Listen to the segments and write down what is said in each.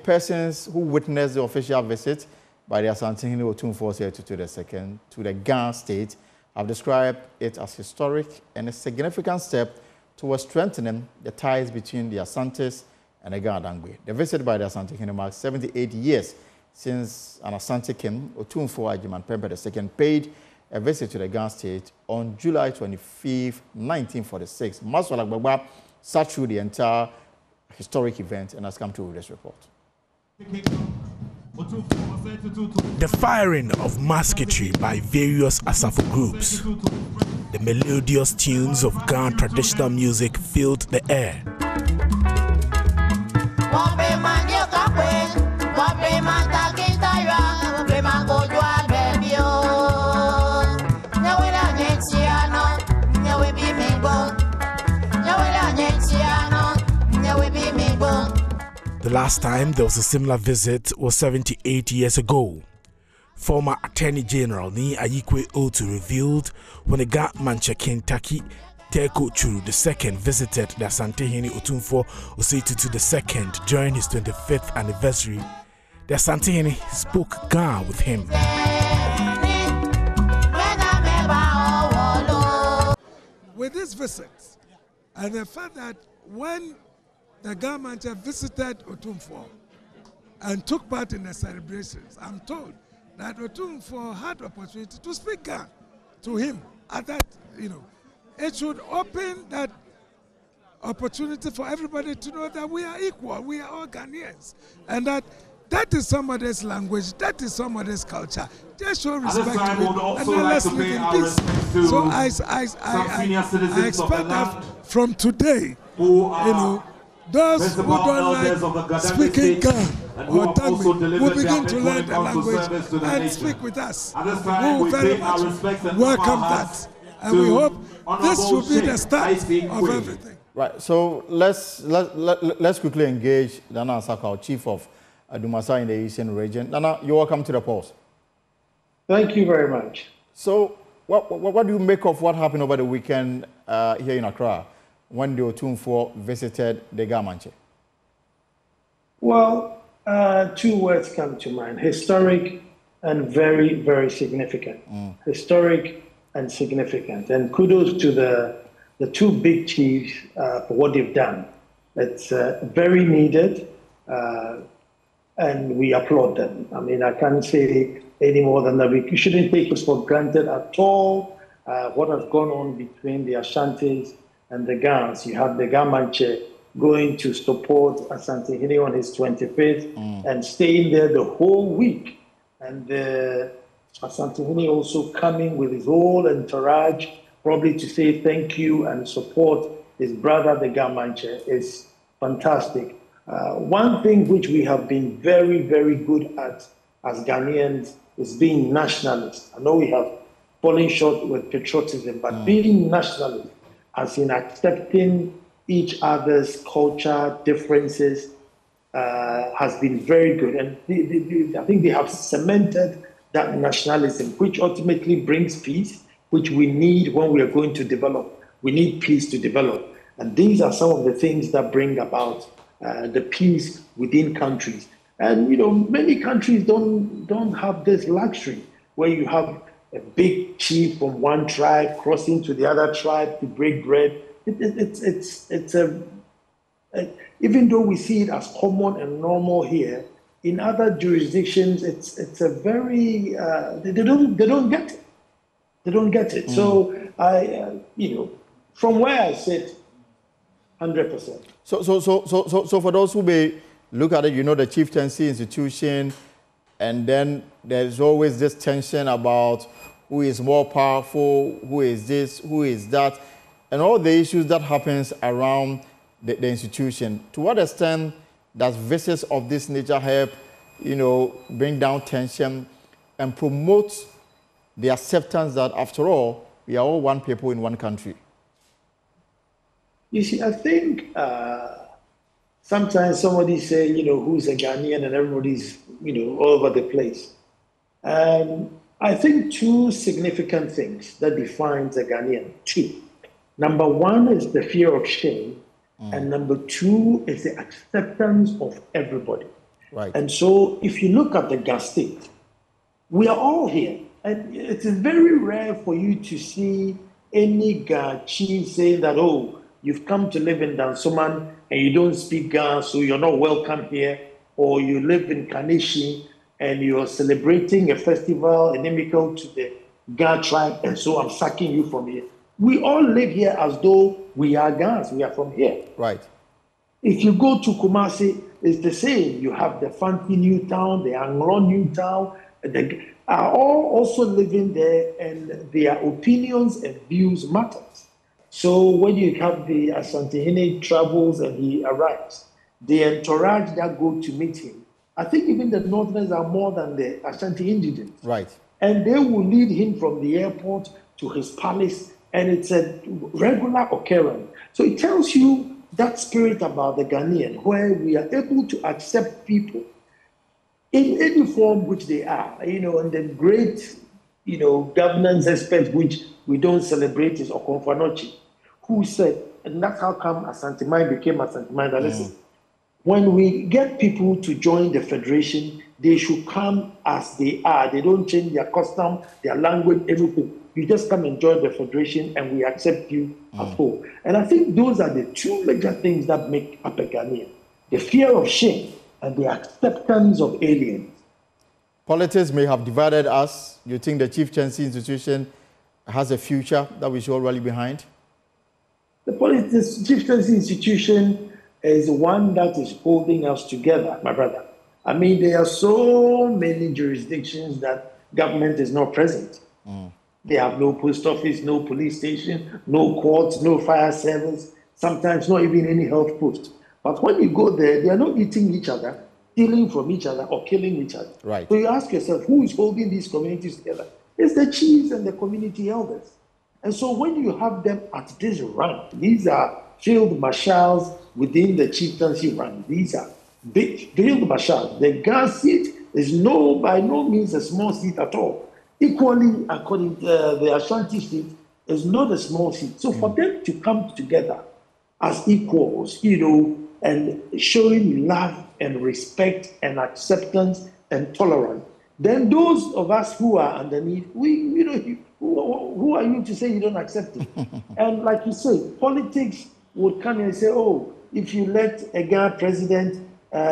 Persons who witnessed the official visit by the Asantehene Otumfuo Osei Tutu II to the Ghana state have described it as historic and a significant step towards strengthening the ties between the Asantes and the Ghana Dangbe. The visit by the Asantehene marks 78 years since an Asante king, Otumfuo Osei II, paid a visit to the Ghana state on July 25, 1946. Maswala Gbagba sat through the entire historic event and has come to this report. The firing of musketry by various Asafo groups, the melodious tunes of Ghana traditional music filled the air. The last time there was a similar visit was 78 years ago. Former Attorney General Ni Ayikwe Otu revealed when the Gatmanche Kentucky Teko Churu II visited the Asantehene Otumfuo Osei Tutu II during his 25th anniversary. The Asantehene spoke Ghana with him. With this visit, and the fact that when the government visited Otumfuo and took part in the celebrations, I'm told that Otumfuo had the opportunity to speak Ghana to him. At that, it should open that opportunity for everybody to know that we are equal, we are all Ghanaians, and that is somebody's language, that is somebody's culture. Just show respect to it, and then let's live in peace. So I expect that from today, those who don't like speaking Ghana or Tangbi will begin to learn the language and speak with us. We will very much welcome that. And we hope this will be the start of everything. Right, so let's quickly engage Nana Asakwa, Chief of Dumasa in the Eastern region. Nana, you're welcome to the post. Thank you very much. So what do you make of what happened over the weekend here in Accra, when the Otumfuo visited the Gamanche? Well, two words come to mind: historic and very, very significant. Historic and significant. And kudos to the two big chiefs for what they've done. It's very needed, and we applaud them. I mean, I can't say any more than that. We shouldn't take it for granted at all what has gone on between the Ashantis and the Gans. You have the Gamanche going to support Asantehene on his 25th and staying there the whole week. And Asantehene also coming with his whole entourage, probably to say thank you and support his brother, the Gamanche, is fantastic. One thing which we have been very, very good at as Ghanaians is being nationalists. I know we have fallen short with patriotism, but being nationalists, as in accepting each other's culture differences, has been very good. And I think they have cemented that nationalism, which ultimately brings peace, which we need when we are going to develop. We need peace to develop. And these are some of the things that bring about the peace within countries. And, many countries don't have this luxury where you have a big chief from one tribe crossing to the other tribe to break bread. Even though we see it as common and normal here, in other jurisdictions, it's a very they don't get it. They don't get it. So from where I sit, 100%. So for those who may look at it, the chieftaincy institution, and then there's always this tension about who is more powerful, who is this, who is that, and all the issues that happens around the institution. To what extent does visits of this nature help, bring down tension and promote the acceptance that, after all, we are all one people in one country? You see, I think sometimes somebody say, who's a Ghanaian, and everybody's, all over the place. I think two significant things that defines a Ghanaian. Two. Number one is the fear of shame, And number two is the acceptance of everybody. Right. And so if you look at the Ga State, we are all here. And it is very rare for you to see any Ga chief saying that, oh, you've come to live in Dansoman and you don't speak Ga, so you're not welcome here. Or you live in Kaneshi and you're celebrating a festival inimical to the Ga tribe, and so I'm sacking you from here. We all live here as though we are Gans, we are from here. Right. If you go to Kumasi, it's the same. You have the Fanti New Town, the Anglon New Town, they are all also living there, and their opinions and views matters. So when you have the Asantehene travels and he arrives, the entourage that go to meet him, I think even the Northerners are more than the Ashanti indigents. Right. And they will lead him from the airport to his palace, and it's a regular occurrence. So it tells you that spirit about the Ghanaian, where we are able to accept people in any form which they are, and the great, governance aspect which we don't celebrate is Otumfuo Osei, who said, and that's how come Asante became Asante, that listen, when we get people to join the federation, they should come as they are. They don't change their custom, their language, everything. You just come and join the federation and we accept you as whole. And I think those are the two major things that make up a Ghanaian. The fear of shame and the acceptance of aliens. Politics may have divided us. You think the chieftaincy institution has a future that we should all rally behind? The chieftaincy institution is one that is holding us together, my brother. I mean, there are so many jurisdictions that government is not present. They have no post office, no police station, no courts, no fire service, sometimes not even any health post. But when you go there, they are not eating each other, stealing from each other, or killing each other. Right. So you ask yourself, who is holding these communities together? It's the chiefs and the community elders. And so when you have them at this rank, these are field marshals within the chieftaincy rank. These are big field marshals. The Ga seat is by no means a small seat at all. Equally, according to the Ashanti seat, is not a small seat. So for them to come together as equals, and showing love and respect and acceptance and tolerance, then those of us who are underneath, who are you to say you don't accept it? And like you say, politics would come and say, oh, if you elect a Ga president,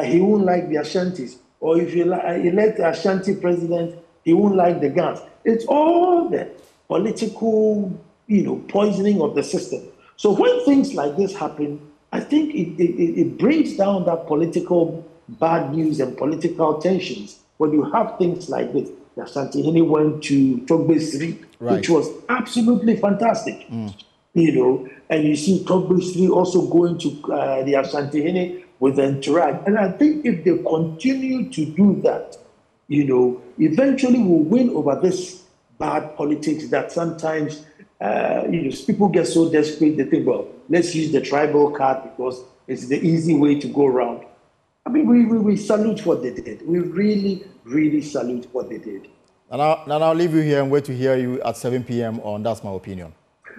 he won't like the Ashantis. Or if you elect the Ashanti president, he won't like the Gans. It's all the political, poisoning of the system. So when things like this happen, I think it brings down that political bad news and political tensions. When you have things like this, the Asantehene went to Togbe Sri, which was absolutely fantastic. And you see Togbe Sri also going to the Asantehene with the entourage. And I think if they continue to do that, eventually we'll win over this bad politics that sometimes, people get so desperate, they think, well, let's use the tribal card because it's the easy way to go around. I mean, we salute what they did. We really, really salute what they did. And I'll leave you here and wait to hear you at 7 p.m. on That's My Opinion.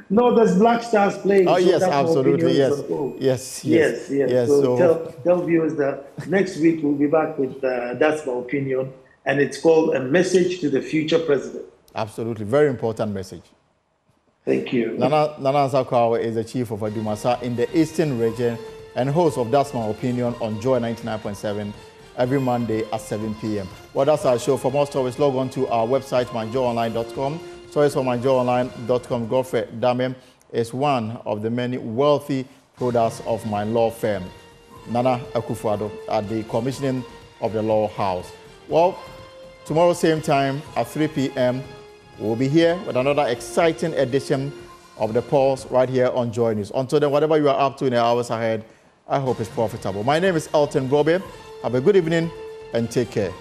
No, there's Black Stars playing. Oh, so yes, that's absolutely, yes. Yes. So tell viewers that next week we'll be back with That's My Opinion, and it's called A Message to the Future President. Absolutely, very important message. Thank you. Nana Nsakwawa is the chief of Adumasa in the Eastern region and host of That's My Opinion on Joy 99.7 every Monday at 7 p.m. Well, that's our show. For more stories, log on to our website, myjoyonline.com. Stories from myjoyonline.com. Godfrey Damem is one of the many wealthy products of my law firm, Nana Akufo-Addo, at the commissioning of the Law House. Well, tomorrow, same time at 3 p.m., we'll be here with another exciting edition of The Pulse right here on Joy News. Until then, whatever you are up to in the hours ahead, I hope it's profitable. My name is Elton Robe. Have a good evening and take care.